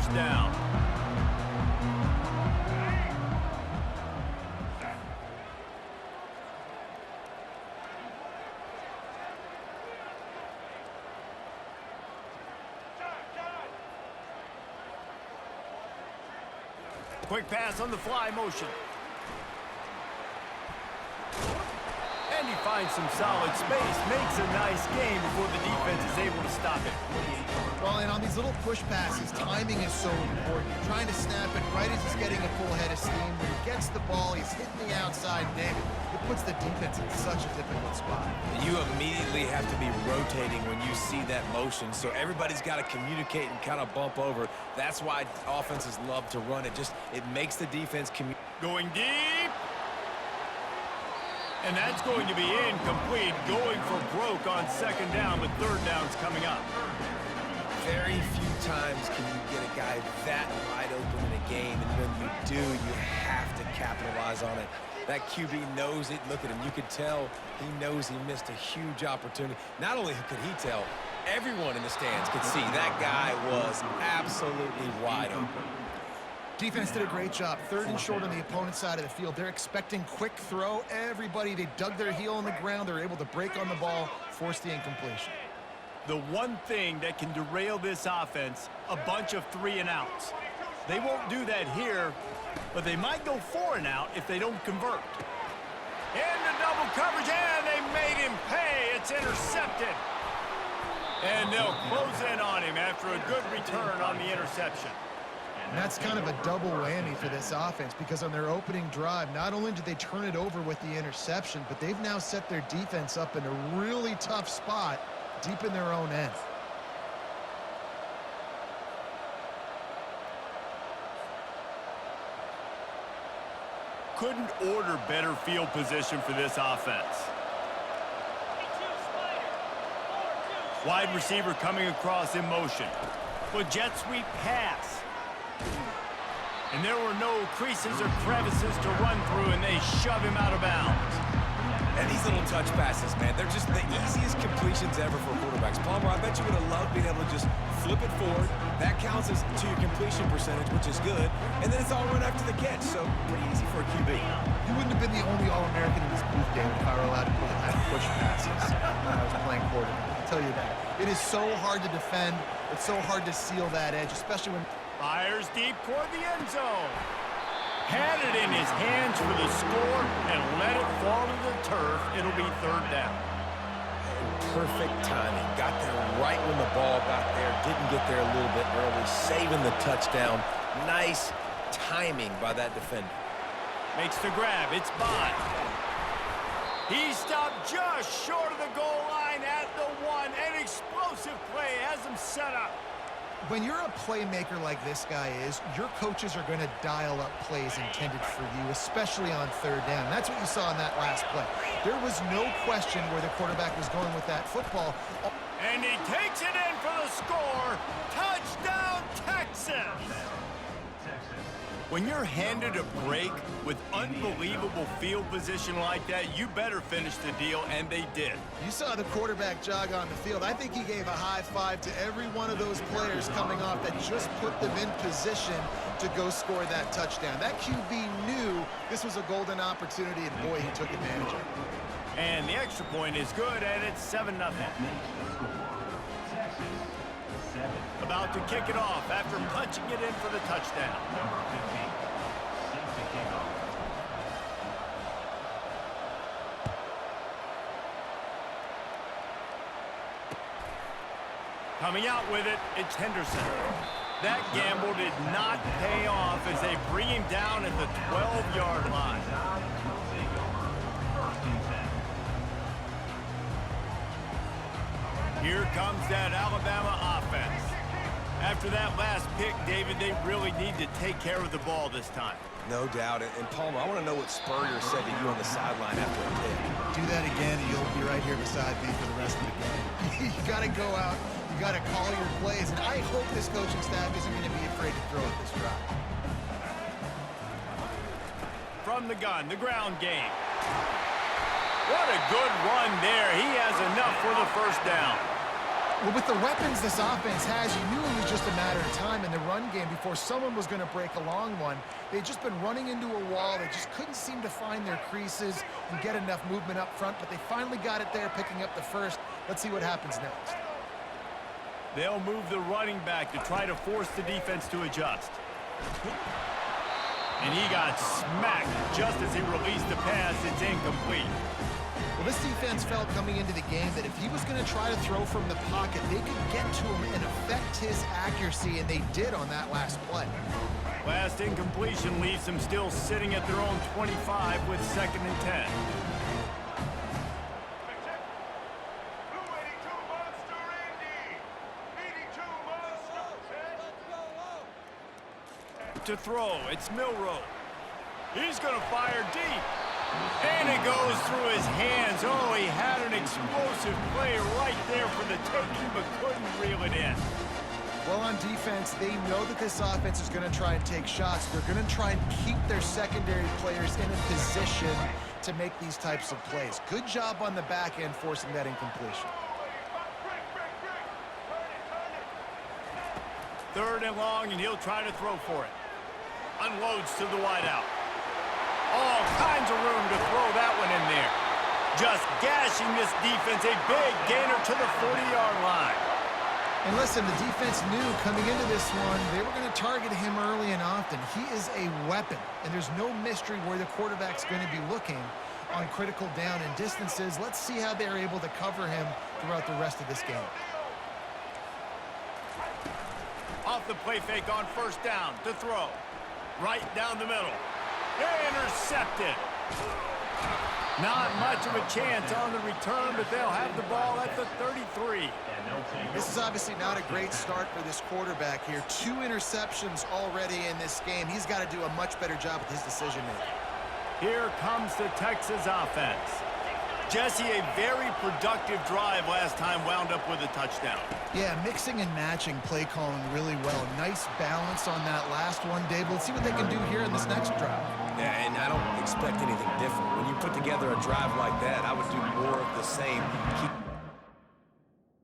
first down. Quick pass on the fly motion. And he finds some solid space, makes a nice game before the defense is able to stop it. Well, and on these little push passes, timing is so important. You're trying to snap it right as he's getting a full head of steam. When he gets the ball, he's hitting the outside name. It puts the defense in such a difficult spot. You immediately have to be rotating when you see that motion, so everybody's got to communicate and kind of bump over. That's why offenses love to run it. It makes the defense going deep. And that's going to be incomplete, going for broke on second down, but third down's coming up. Very few times can you get a guy that wide open in a game, and when you do, you have to capitalize on it. That QB knows it. Look at him. You could tell he knows he missed a huge opportunity. Not only could he tell, everyone in the stands could see that guy was absolutely wide open. Defense did a great job. Third and short on the opponent's side of the field. They're expecting quick throw. Everybody, they dug their heel on the ground. They're able to break on the ball, force the incompletion. The one thing that can derail this offense, a bunch of 3-and-outs. They won't do that here, but they might go 4-and-out if they don't convert. Into double coverage, and they made him pay. It's intercepted. And they'll close in on him after a good return on the interception. And that's kind of a double whammy for this offense, because on their opening drive, not only did they turn it over with the interception, but they've now set their defense up in a really tough spot deep in their own end. Couldn't order better field position for this offense. Wide receiver coming across in motion. With jet sweep pass. And there were no creases or crevices to run through, and they shove him out of bounds. And these little touch passes, man, they're just the easiest completions ever for quarterbacks. Palmer, I bet you would have loved being able to just flip it forward. That counts as to your completion percentage, which is good. And then it's all run after the catch, so pretty easy for a QB. You wouldn't have been the only All-American in this booth game if I were allowed to put that push passes when I was playing quarterback. I'll tell you that. It is so hard to defend. It's so hard to seal that edge, especially when... Fires deep toward the end zone. Had it in his hands for the score and let it fall to the turf. It'll be third down. Perfect timing. Got there right when the ball got there. Didn't get there a little bit early. Saving the touchdown. Nice timing by that defender. Makes the grab. It's by. He stopped just short of the goal line at the 1. An explosive play has him set up. When you're a playmaker like this guy is, your coaches are going to dial up plays intended for you, especially on third down. That's what you saw in that last play. There was no question where the quarterback was going with that football. And he takes it in for the score. Touchdown, Texas! When you're handed a break with unbelievable field position like that, you better finish the deal, and they did. You saw the quarterback jog on the field. I think he gave a high five to every one of those players coming off that just put them in position to go score that touchdown. That QB knew this was a golden opportunity, and boy, he took advantage of it. And the extra point is good, and it's 7-0. About to kick it off after punching it in for the touchdown. Coming out with it, it's Henderson. That gamble did not pay off as they bring him down at the 12-yard line. Here comes that Alabama offense. After that last pick, David, they really need to take care of the ball this time. No doubt. And Palmer, I want to know what Spurrier said to you on the sideline after a pick. Do that again, and you'll be right here beside me for the rest of the game. You got to go out. You got to call your plays, and I hope this coaching staff isn't going to be afraid to throw at this drive. From the gun, the ground game. What a good run there. He has enough for the first down. Well, with the weapons this offense has, you knew it was just a matter of time in the run game before someone was going to break a long one. They'd just been running into a wall. They just couldn't seem to find their creases and get enough movement up front, but they finally got it there, picking up the first. Let's see what happens next. They'll move the running back to try to force the defense to adjust. And he got smacked just as he released the pass. It's incomplete. Well, this defense felt coming into the game that if he was going to try to throw from the pocket, they could get to him and affect his accuracy, and they did on that last play. Last incompletion leaves them still sitting at their own 25 with 2nd and 10. To throw, it's Milroe. He's going to fire deep. And it goes through his hands. Oh, he had an explosive play right there for the taking, but couldn't reel it in. Well, on defense, they know that this offense is going to try and take shots. They're going to try and keep their secondary players in a position to make these types of plays. Good job on the back end forcing that incompletion. 3rd and long, and he'll try to throw for it. Unloads to the wideout. All kinds of room to throw that one in there. Just gashing this defense. A big gainer to the 40-yard line. And listen, the defense knew coming into this one, they were going to target him early and often. He is a weapon, and there's no mystery where the quarterback's going to be looking on critical down and distances. Let's see how they're able to cover him throughout the rest of this game. Off the play fake on 1st down to throw. Right down the middle. Intercepted. Not much of a chance on the return, but they'll have the ball at the 33. This is obviously not a great start for this quarterback here. 2 interceptions already in this game. He's got to do a much better job with his decision-making. Here comes the Texas offense. Jesse, a very productive drive last time, wound up with a touchdown. Yeah, mixing and matching play calling really well. Nice balance on that last one, Dave. Let's see what they can do here in this next drive. Yeah, and I don't expect anything different. When you put together a drive like that, I would do more of the same. Keep